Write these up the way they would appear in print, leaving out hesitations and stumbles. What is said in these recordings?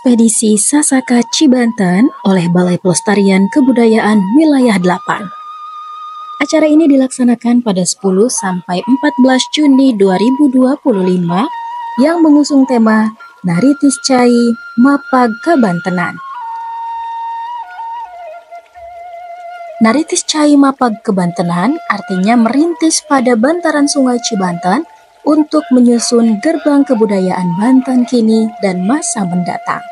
Ekspedisi Sasaka Cibanten oleh Balai Pelestarian Kebudayaan Wilayah 8. Acara ini dilaksanakan pada 10 sampai 14 Juni 2025 yang mengusung tema Naritis Cai Mapag Kebantenan. Naritis Cai Mapag Kebantenan artinya merintis pada bantaran Sungai Cibanten untuk menyusun gerbang kebudayaan Banten kini dan masa mendatang.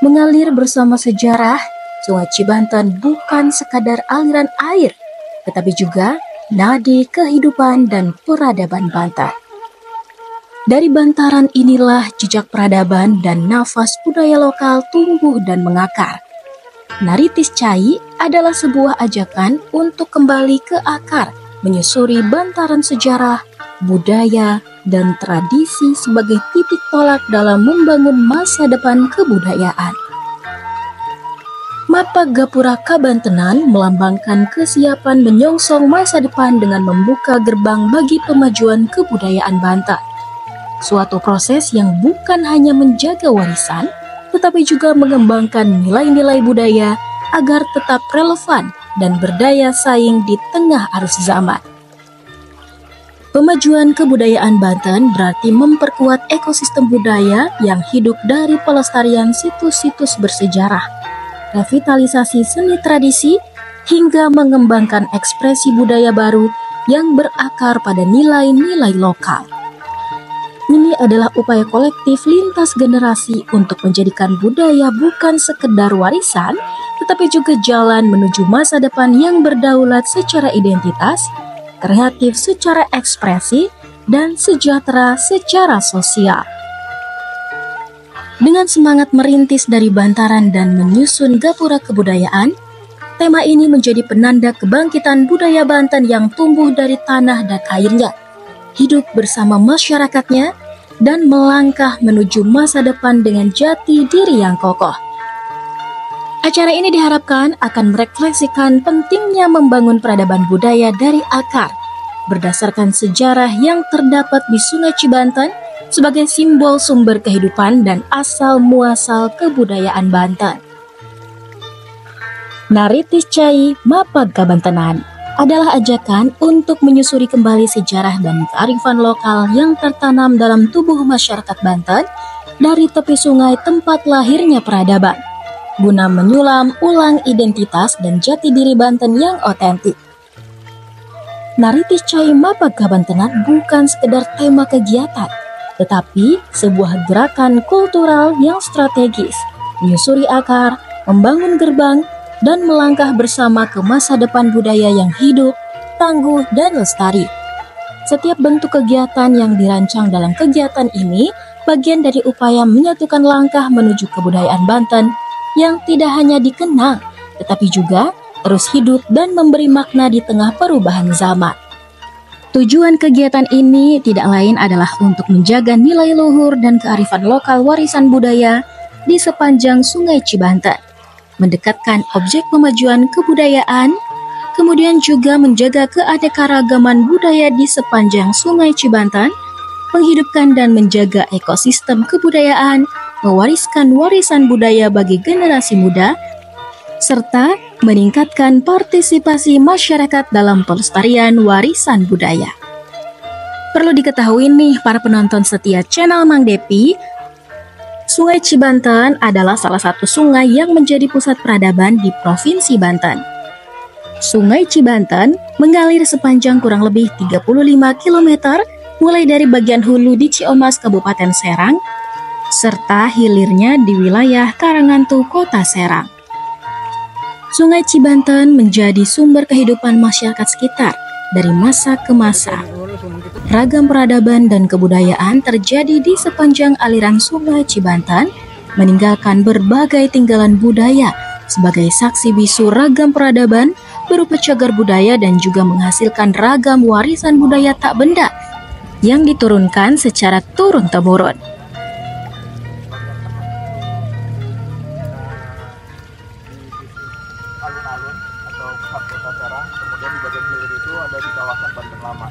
Mengalir bersama sejarah, Sungai Cibanten bukan sekadar aliran air, tetapi juga nadi kehidupan dan peradaban Banten. Dari bantaran inilah jejak peradaban dan nafas budaya lokal tumbuh dan mengakar. Naritis Cai adalah sebuah ajakan untuk kembali ke akar, menyusuri bantaran sejarah, budaya, dan tradisi sebagai titik tolak dalam membangun masa depan kebudayaan. Mapag Gapura Kabantenan melambangkan kesiapan menyongsong masa depan dengan membuka gerbang bagi pemajuan kebudayaan Banten. Suatu proses yang bukan hanya menjaga warisan, tetapi juga mengembangkan nilai-nilai budaya agar tetap relevan dan berdaya saing di tengah arus zaman. Pemajuan kebudayaan Banten berarti memperkuat ekosistem budaya yang hidup dari pelestarian situs-situs bersejarah, revitalisasi seni tradisi, hingga mengembangkan ekspresi budaya baru yang berakar pada nilai-nilai lokal. Ini adalah upaya kolektif lintas generasi untuk menjadikan budaya bukan sekedar warisan, tetapi juga jalan menuju masa depan yang berdaulat secara identitas, kreatif secara ekspresi, dan sejahtera secara sosial. Dengan semangat merintis dari bantaran dan menyusun gapura kebudayaan, tema ini menjadi penanda kebangkitan budaya Banten yang tumbuh dari tanah dan airnya, hidup bersama masyarakatnya, dan melangkah menuju masa depan dengan jati diri yang kokoh. Acara ini diharapkan akan merefleksikan pentingnya membangun peradaban budaya dari akar, berdasarkan sejarah yang terdapat di Sungai Cibanten sebagai simbol sumber kehidupan dan asal-muasal kebudayaan Banten. Naritis Cai Mapag Kebantenan adalah ajakan untuk menyusuri kembali sejarah dan kearifan lokal yang tertanam dalam tubuh masyarakat Banten dari tepi sungai tempat lahirnya peradaban, guna menyulam ulang identitas dan jati diri Banten yang otentik. Naritis Cai Mapag Kebantenan bukan sekedar tema kegiatan, tetapi sebuah gerakan kultural yang strategis, menyusuri akar, membangun gerbang, dan melangkah bersama ke masa depan budaya yang hidup, tangguh, dan lestari. Setiap bentuk kegiatan yang dirancang dalam kegiatan ini bagian dari upaya menyatukan langkah menuju kebudayaan Banten yang tidak hanya dikenang, tetapi juga terus hidup dan memberi makna di tengah perubahan zaman. Tujuan kegiatan ini tidak lain adalah untuk menjaga nilai luhur dan kearifan lokal warisan budaya di sepanjang Sungai Cibanten, mendekatkan objek pemajuan kebudayaan, kemudian juga menjaga keanekaragaman budaya di sepanjang Sungai Cibanten, menghidupkan dan menjaga ekosistem kebudayaan, mewariskan warisan budaya bagi generasi muda, serta meningkatkan partisipasi masyarakat dalam pelestarian warisan budaya. Perlu diketahui nih para penonton setia channel Mang Depi, Sungai Cibanten adalah salah satu sungai yang menjadi pusat peradaban di Provinsi Banten. Sungai Cibanten mengalir sepanjang kurang lebih 35 km mulai dari bagian hulu di Ciomas, Kabupaten Serang, serta hilirnya di wilayah Karangantu, Kota Serang. Sungai Cibanten menjadi sumber kehidupan masyarakat sekitar dari masa ke masa. Ragam peradaban dan kebudayaan terjadi di sepanjang aliran Sungai Cibanten, meninggalkan berbagai tinggalan budaya sebagai saksi bisu ragam peradaban berupa cagar budaya dan juga menghasilkan ragam warisan budaya tak benda yang diturunkan secara turun-temurun. Alun-alun atau pusat kota Serang, kemudian di bagian hilir itu ada di kawasan Banten Lama.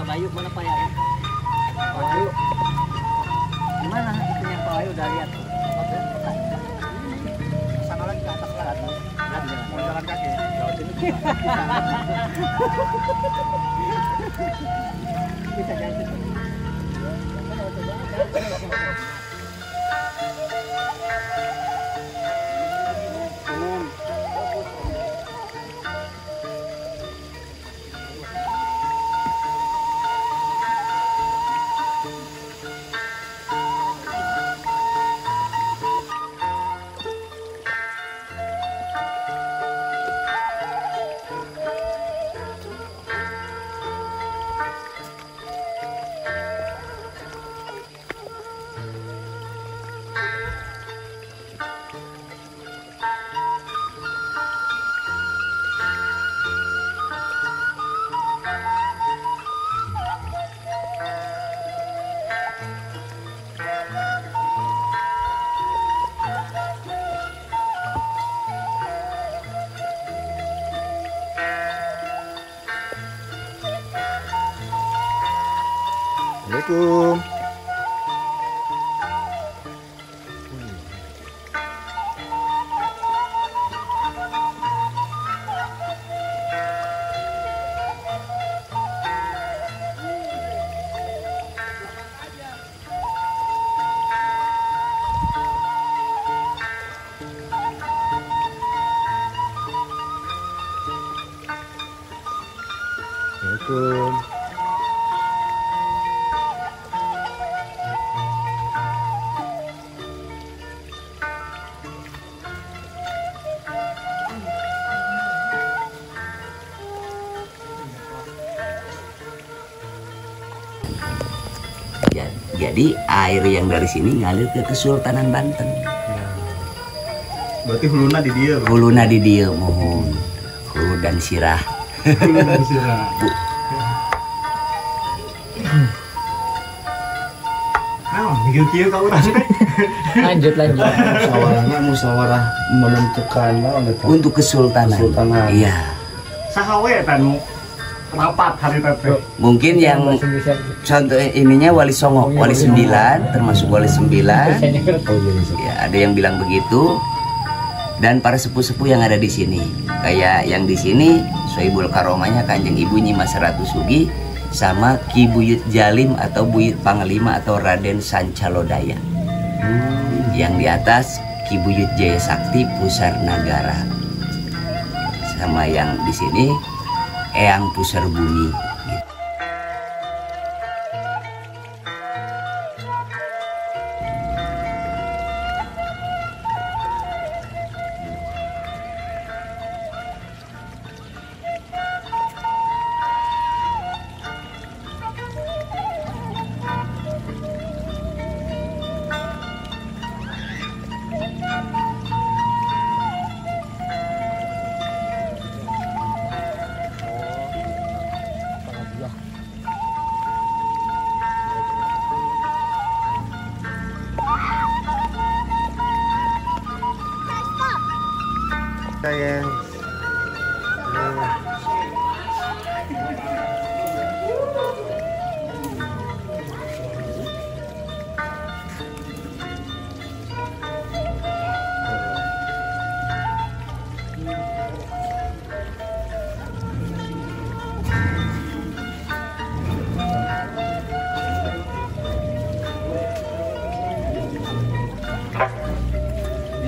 Bayu mana Pak Yayu? Pak Bayu. Gimana itunya Pak Bayu udah lihat? Sana lagi ke atas lagi. Mau jalan kaki. Lewat sini. Bisa jalan. Assalamualaikum. Assalamualaikum. Jadi air yang dari sini ngalir ke Kesultanan Banten. Berarti huluna di dia. Huluna di dia mohon. Hulu dan sirah. Hulu dan sirah. Nah, mikir kieu ka urang teh. Lanjut. Musyawarah menentukan Untuk Kesultanan. Iya. Saha we eta nu rapat hari teh? Mungkin yang contoh ininya Wali Songo, Wali 9, termasuk Wali 9. Ya, ada yang bilang begitu. Dan para sepuh-sepuh yang ada di sini. Kayak yang di sini Sohibul Karomahnya Kanjeng Ibu Nyi Mas Ratu Sugi sama Ki Buyut Jalim atau Buyut Panglima atau Raden Sancalodaya. Yang di atas Ki Buyut Jaya Sakti Pusar Nagara. Sama yang di sini Eyang Pusar Bumi. Sayang.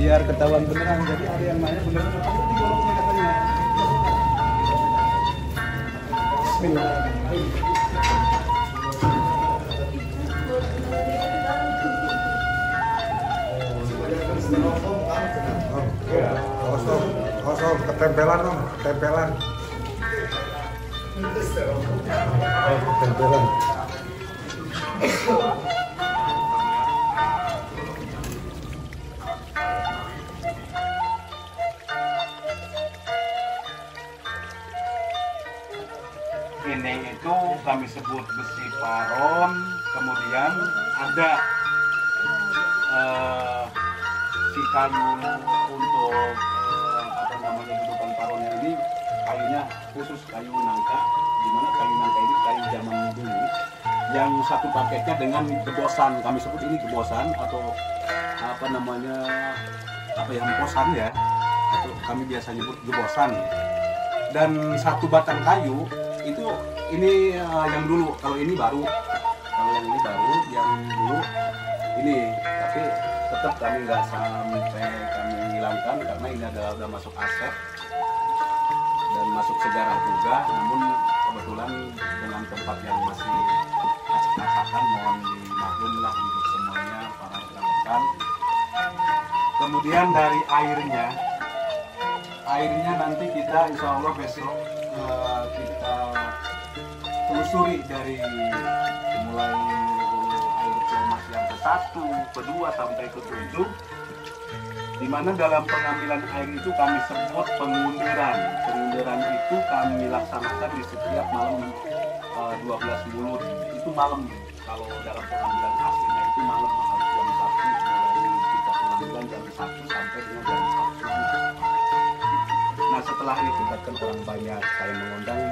Biar ketahuan beneran, jadi ada yang nanya beneran apa sih golongnya katanya. Bismillahirrahmanirrahim. Kosong, ketempelan dong, ketempelan. Ketempelan. Ini itu kami sebut besi paron, kemudian ada si kayu untuk apa namanya dudukan paronnya ini kayunya khusus kayu nangka, di mana kayu nangka ini kayu zaman dulu yang satu paketnya dengan gebosan, kami sebut ini gebosan atau apa namanya, apa yang posan ya, atau kami biasa nyebut gebosan. Dan satu batang kayu itu ini yang dulu, kalau ini baru, kalau yang ini baru, yang dulu ini, tapi tetap kami nggak sampai kami hilangkan karena ini adalah udah masuk aset dan masuk sejarah juga. Namun kebetulan dengan tempat yang masih acak-acakan, mohon dimaklumlah untuk semuanya para rekan-rekan. Kemudian dari airnya nanti kita insya Allah besok kita telusuri dari mulai air Ciomas yang ke-1, ke-2 sampai ke-7, di mana dalam pengambilan air itu kami sebut pengunduran. Pengunduran itu kami laksanakan di setiap malam 12 mulut. Itu malam, kalau dalam pengambilan aslinya itu malam, harus jam 1 mulai kita pengambilan jam 1 sampai dengan jam 1. Nah setelah itu kan orang banyak, saya mengundang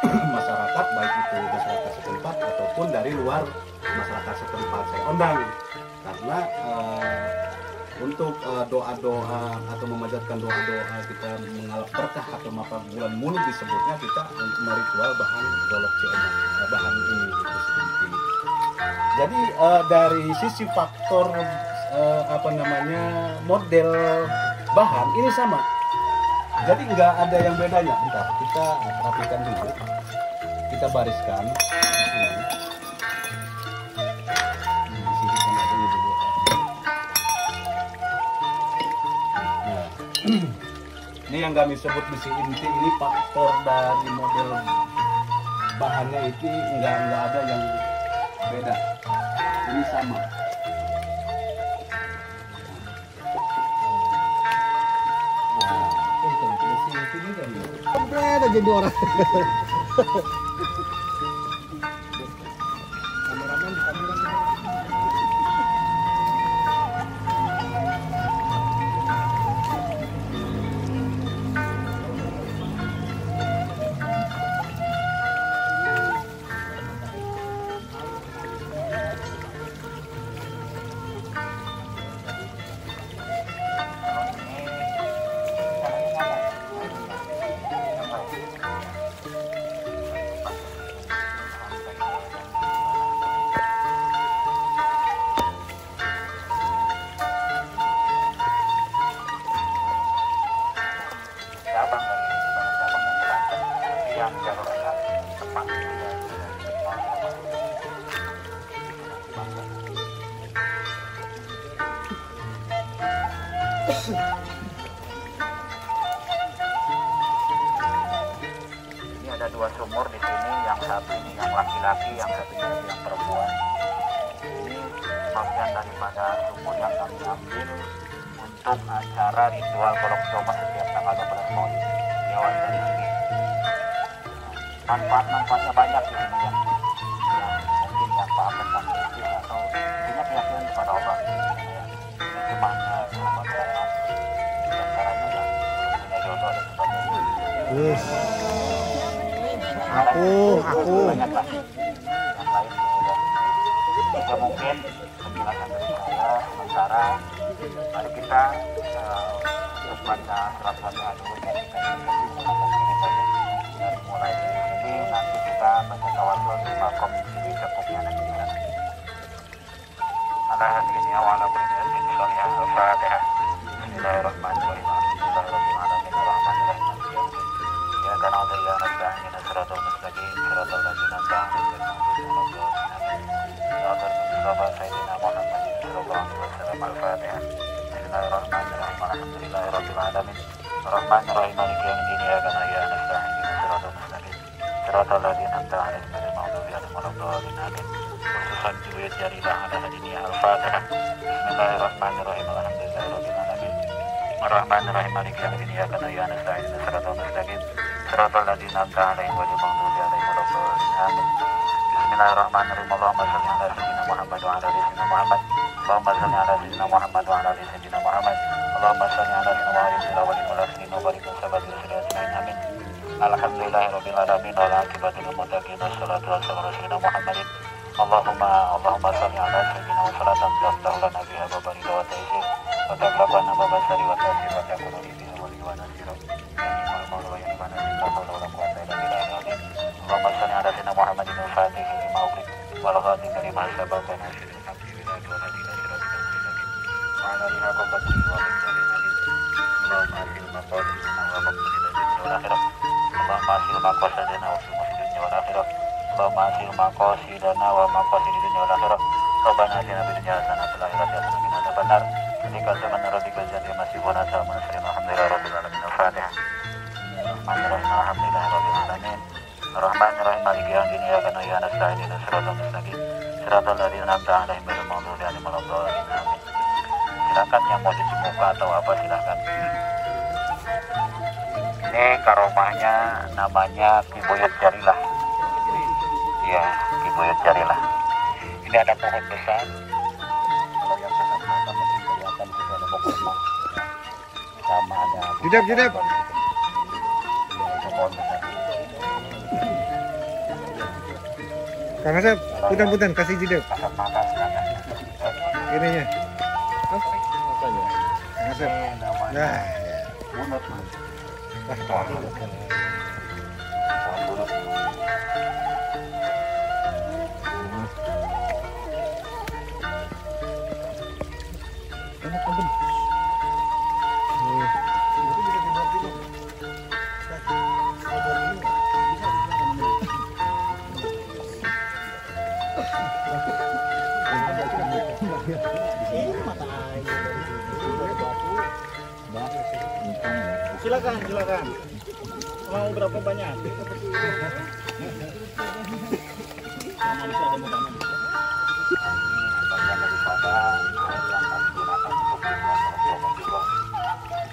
masyarakat, baik itu masyarakat setempat ataupun dari luar masyarakat setempat saya undang, karena untuk doa-doa atau memanjatkan doa-doa kita mengalap berkah atau mata bulan mulut disebutnya, kita untuk meritual bahan golok Ciomas, bahan ini gitu, seperti ini. Jadi dari sisi faktor apa namanya, model bahan ini sama. Jadi nggak ada yang bedanya. Bentar, kita rapikan dulu. Kita bariskan di sini. Di sini kan ada ini dulu. Nah, ini yang kami sebut besi inti. Ini faktor dari model bahannya itu nggak ada yang beda. Ini sama. Komplit aja dua orang. Kameramen di kamera. Ini ada dua sumur di sini, yang satu ini yang laki-laki, yang satunya yang perempuan. Ini bagian daripada sumur yang kami ambil untuk acara ritual golok Ciomas setiap tanggal 12 Maulid di awal dari sini. Manfaatnya banyak di sini yang mungkin yang paham tentang mistis atau punya keyakinan kepada Allah. Ini cumanya sahabat saya, di antaranya yang belum punya jodoh dan sebagainya. Yes. Aku. Banyak lah yang lain juga. Juga mungkin penjelasan dari saya sementara. Mari kita terus baca surat Fatihah dulu dan kita dari mulai dari sini nanti kita baca tawasul di makom di cukupnya nanti di sana. Ala hadini awala berinya di salih al-Fatihah. Bismillahirrahmanirrahim. Bismillahirrahmanirrahim. Bismillahirrahmanirrahim. Ya kan Allah ya nasta'in min siratal mustaqim siratal ladzina an'amta 'alaihim sayyidina Muhammadin sallallahu alaihi wasallam. Al-Fatihah. Bismillahirrahmanirrahim. Alhamdulillahirabbil alamin. Arrahmanirrahim. Maliki yaumiddin. Iyyaka na'budu wa iyyaka nasta'in. Ihdinas siratal mustaqim siratal ladzina an'amta 'alaihim ghairil maghdubi alaihim waladdallin. Amin. Khususan Juwayat Jarilah ala hadini Al-Fatihah. Bismillahirrahmanirrahim. Alhamdulillahirabbil alamin. Arrahmanirrahim. Maliki yaumiddin. Iyyaka na'budu wa iyyaka nasta'in. Ihdinas siratal mustaqim siratal ladzina an'amta alaihim ghairil maghdubi alaihim waladdallin. Amin. Bismillahirrahmanirrahim. Allahumma shalli ala sayyidina Muhammad wa ala ali sayyidina Muhammad. Allahumma shalli ala sayyidina Muhammad wa ala ali sayyidina Muhammad. Allahumma shalli ala sayyidina Muhammad fil awwalin wal akhirin wa barik wa sallim ajmain. Amin. Alhamdulillahirabbil alamin wal aqibatu lil muttaqin wassalatu wassalamu ala sayyidina Muhammadin Allahumma salli ala sayyidina wa salatan taftahu lana biha baba ridha wa taysir wa taglaqana baba sari wa tasir wa takunu li biha wali wa nasira ya mawla wa ya mana la hawla wa la quwwata illa billah. Allahumma salli ala sayyidina Muhammadin al-fatih lima ughliq wal khatim lima sabaqa nasiril haqqi bil hadi wal hadi ila siratil mustaqim wa ala alihi wa sahbihi wa Allahumma asil maqasidana wa maqasidid dunya wal akhirah. Rabbana atina fid dunya hasanah wa fil akhirati hasanah wa qina adzabannar. Ketika zaman rabbika jadi masih bona sama nasrin alhamdulillah rabbil alamin. Al-Fatihah. Alhamdulillah rabbil alamin. Ar-Rahmanir Rahim maliki yaumiddin iyyaka na'budu wa iyyaka nasta'in ihdinas siratal mustaqim siratal ladzina an'amta 'alaihim ghairil maghdubi 'alaihim waladdallin. Amin. Silakan yang mau cuci muka atau apa silakan. Ini karomahnya namanya Ki Buyut Jarilah. Ya, Ki Buyut Jarilah. Ini ada pohon besar. Kalau yang besar mata mungkin kelihatan di situ ada pokoknya. Sama ada. Jidep. Ya, itu pohon besar. Kang Asep, punten kasih jidep. Kasat mata silakan. Ininya. Kang Asep. Ini namanya Nah, bunut. Pohon bunut. Silakan. Mau berapa banyak? Bagian daripada air yang kami gunakan untuk tujuan perempuan juga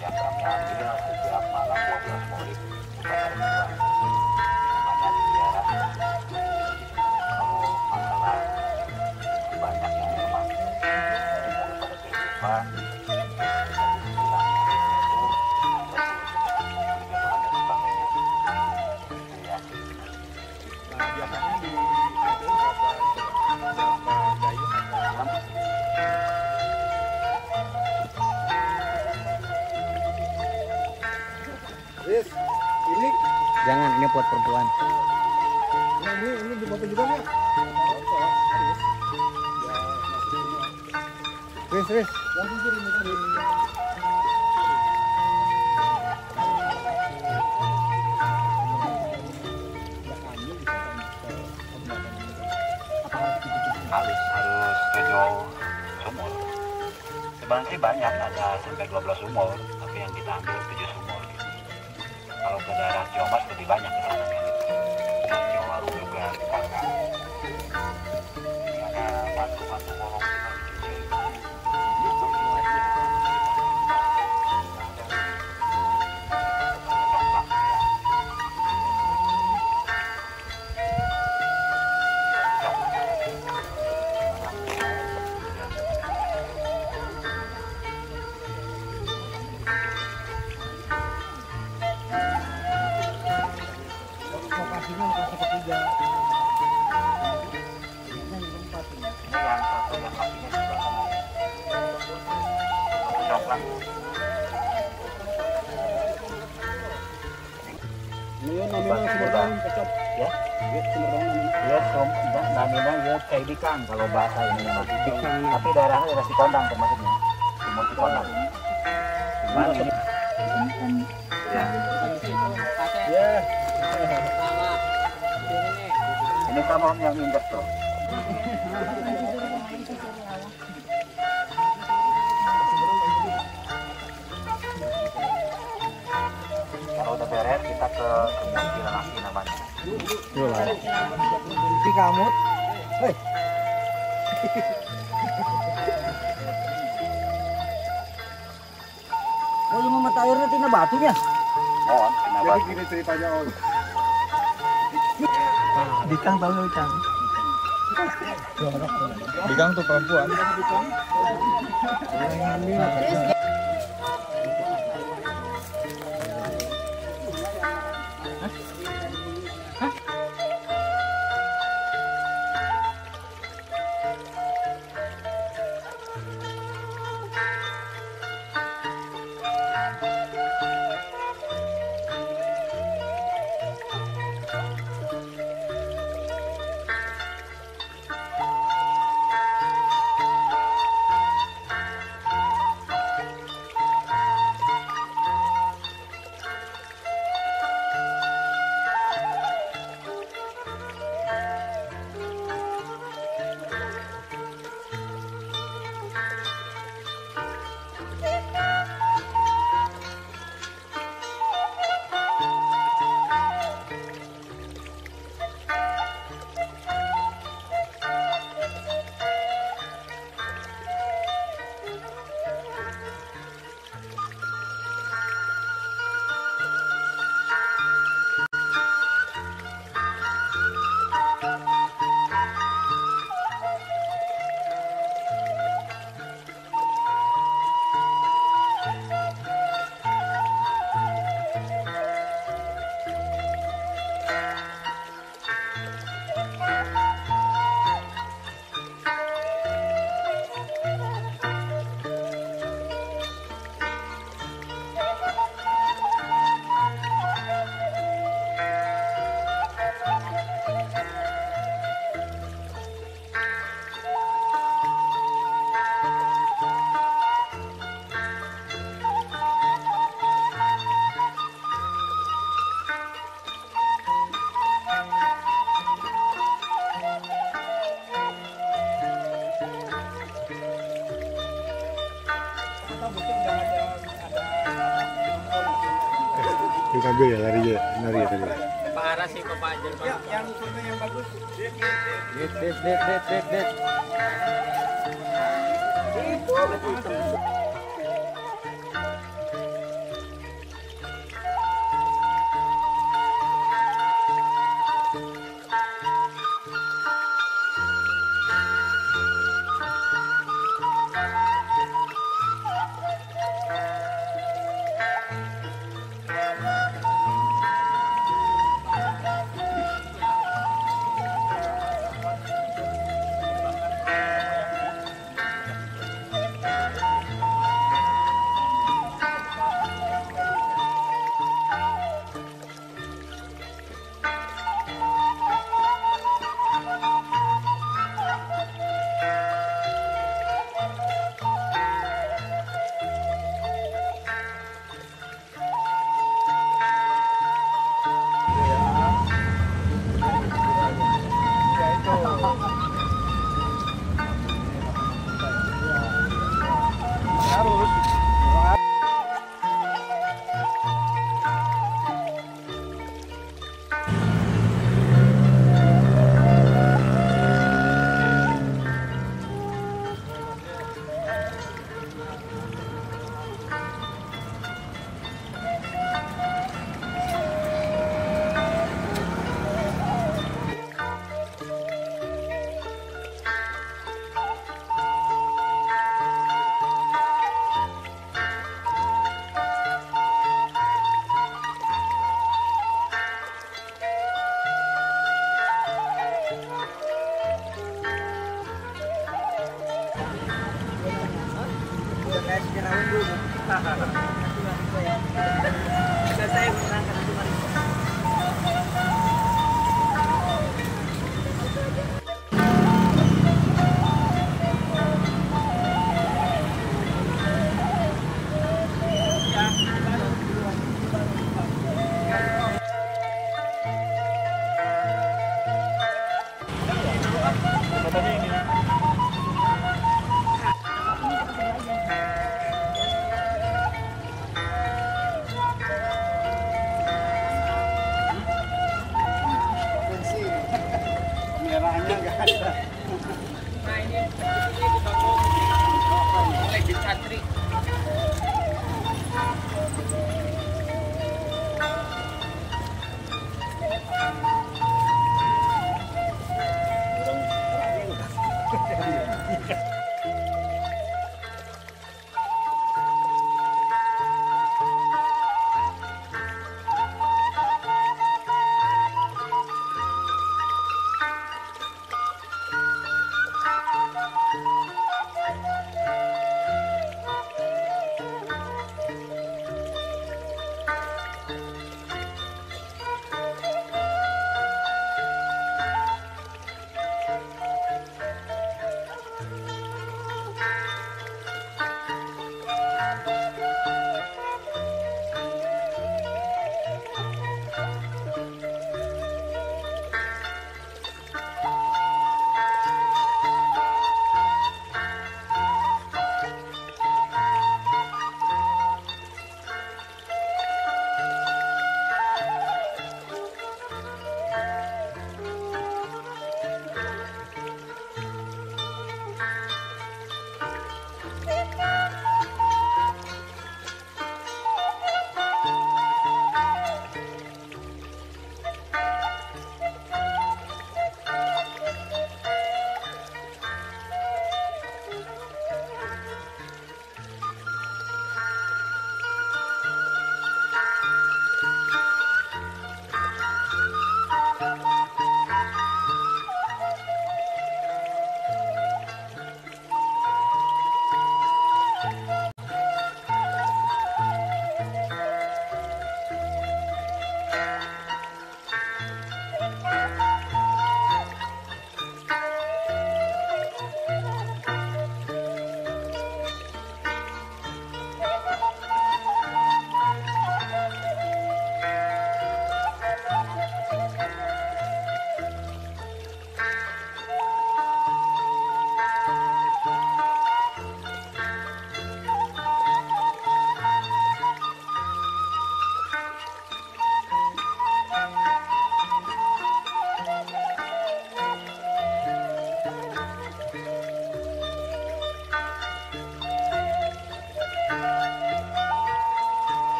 yang kami ambil setiap malam 12 Maulid kepada Ridwan. Namanya ziarah. Kalau masalah banyak yang memang daripada kehidupan Ini Jangan, ini buat perempuan. ini difoto juga nggak? Wis. harus 7 sumur. Sebenarnya sih banyak, ada sampai 12 sumur, tapi yang kita ambil 7 sumur. Kalau ke daerah Jawa Mas lebih banyak ke sana kan. Nah, Jawa Baru juga di Kakak. Ini ada batu-batu gorong lokasi ketiga. Ini namanya sumber daun kecap. Ya, Sumber daun namanya ya Caidikan kalau bahasa ini nama. Tapi daerahnya daerah Cikondang termasuknya. Timur Cikondang. Cuman ini Ya. ini kamu yang injak tuh. Kalau udah beres kita ke sumur Cilanasi namanya. Si kamut. Hei. Oh, cuma mata airnya tina batunya. Mohon, kenapa? Jadi gini ceritanya Om. Dikang tahu nggak Dikang? Digang tuh perempuan. Kambil ya lari ya tadi. Parah sih Bapak Ajar. Ya, yang foto yang bagus. Det. Itu.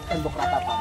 Tembok ratapan.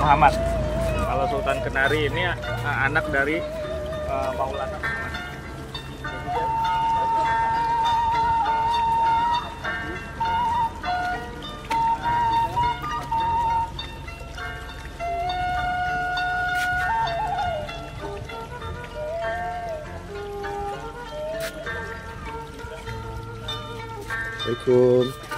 Muhammad. Kalau Sultan Kenari ini anak dari Maulana Muhammad. Assalamualaikum.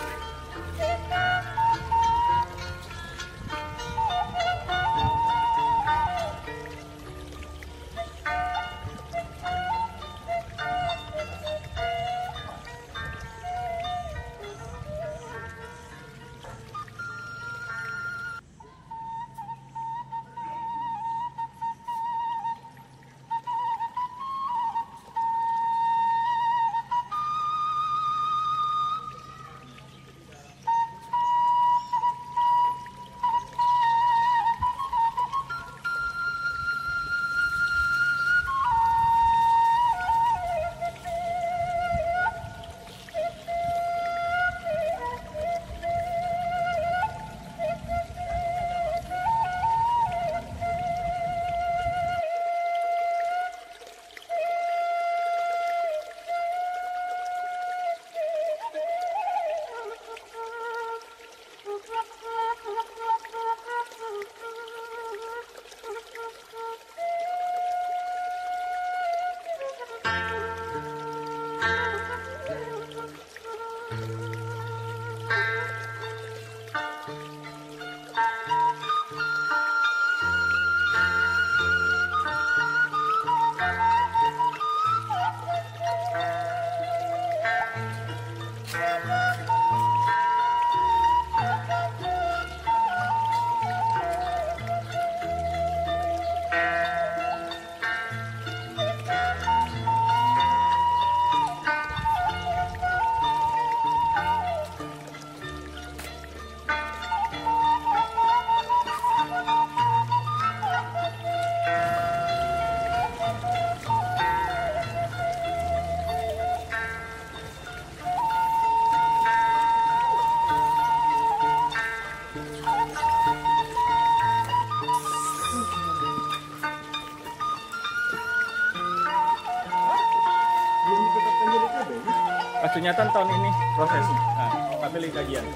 Sunyatan tahun ini proses. Nah, kami kajian.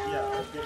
Ya, oke.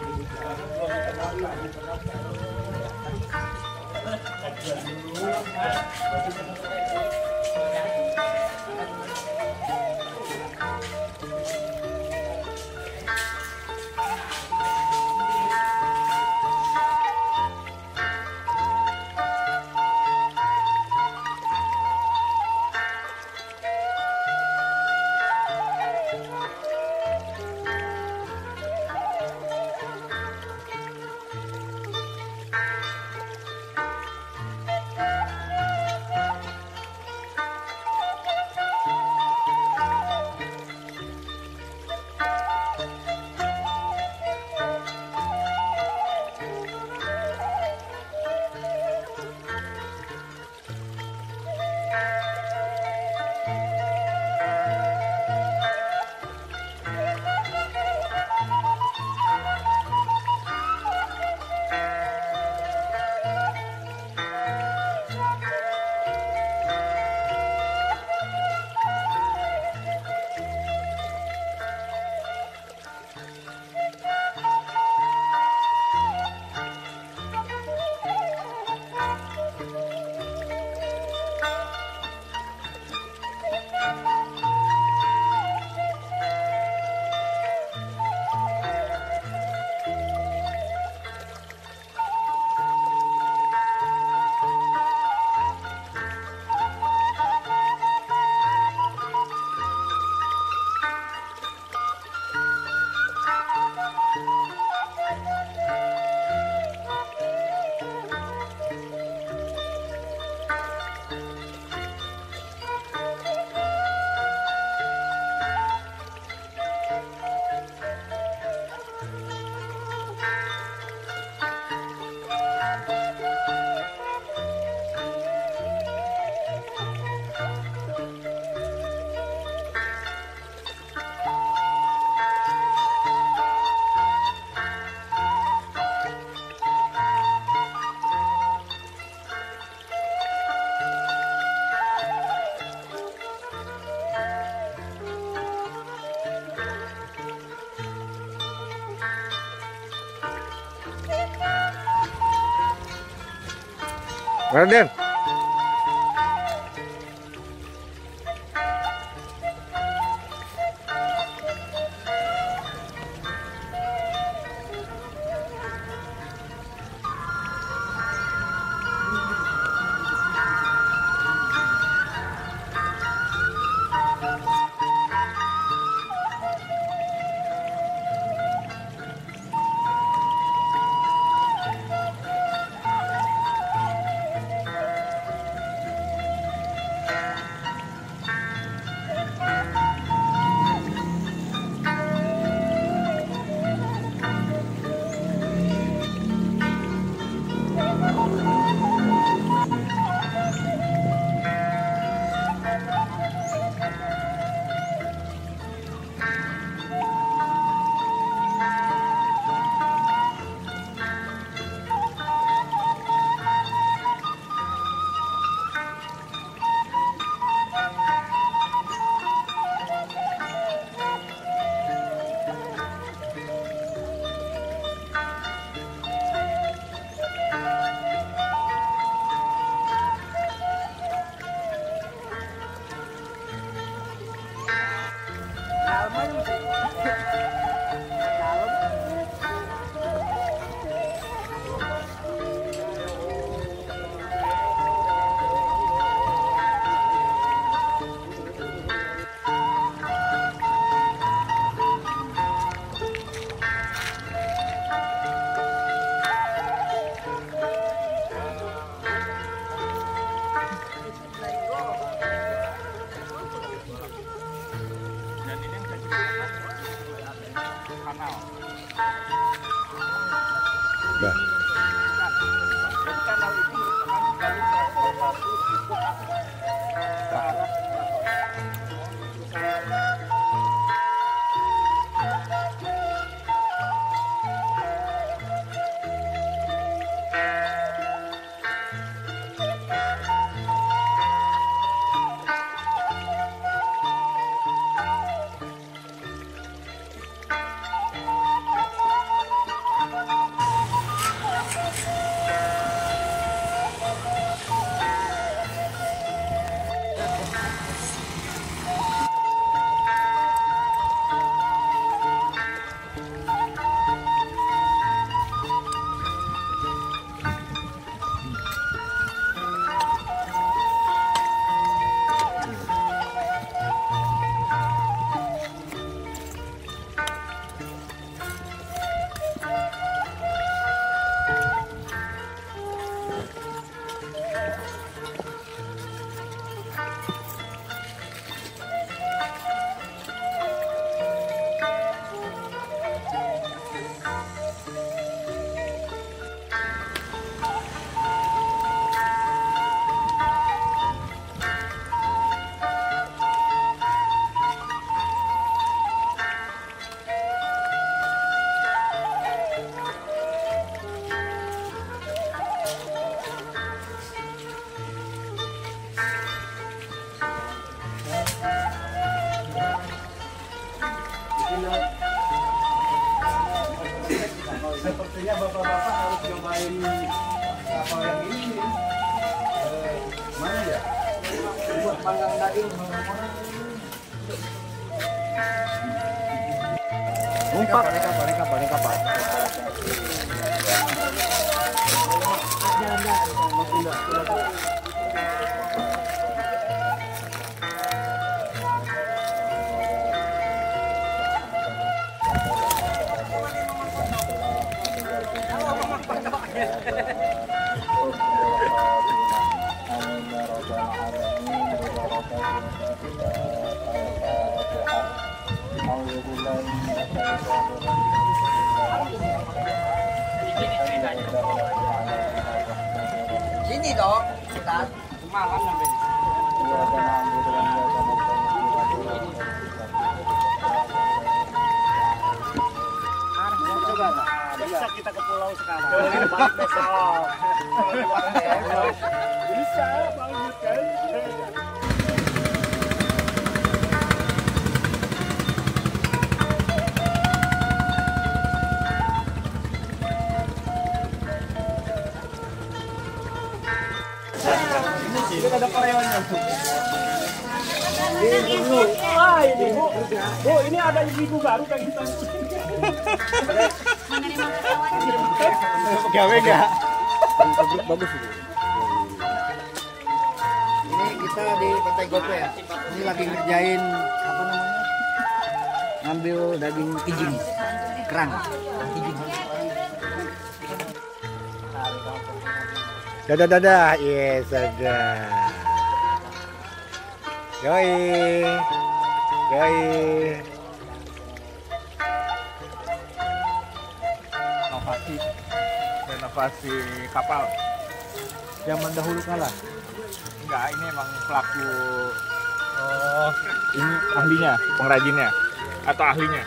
Raden. Sepertinya bapak-bapak harus cobain kapal yang ini. Mana ya? Buat panggang daging. Umpak. Ini kapal. Sini dong, Ustaz. Malam sampai. Coba lah. Bisa kita ke pulau sekarang. Balik besok. Bisa, bagus kan? Ini ada karyawannya. Ini Bu. Bu, ini ada ibu baru kayak gitu. Pegawai enggak? Bagus ini. Ini kita di Pantai Gope ya. Ini lagi ngerjain apa namanya? Ngambil daging kijing, kerang, kijing. Dadah, yes, dadah. Yoi. Renovasi kapal. Zaman dahulu kalah. Enggak, ini emang pelaku. Oh, ini ahlinya, pengrajinnya atau ahlinya.